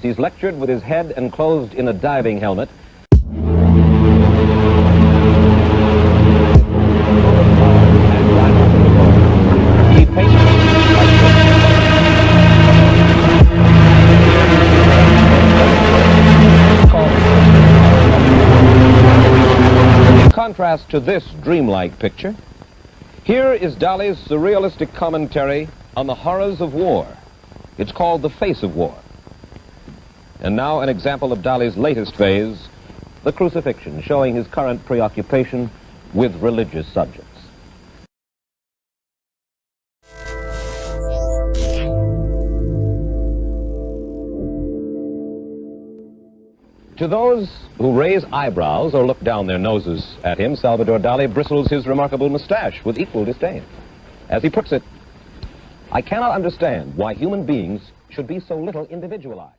he's lectured with his head enclosed in a diving helmet. He in contrast to this dreamlike picture, here is Dali's surrealistic commentary on the horrors of war. It's called The Face of War. And now an example of Dali's latest phase, the crucifixion, showing his current preoccupation with religious subjects. To those who raise eyebrows or look down their noses at him, Salvador Dali bristles his remarkable mustache with equal disdain. As he puts it, I cannot understand why human beings should be so little individualized.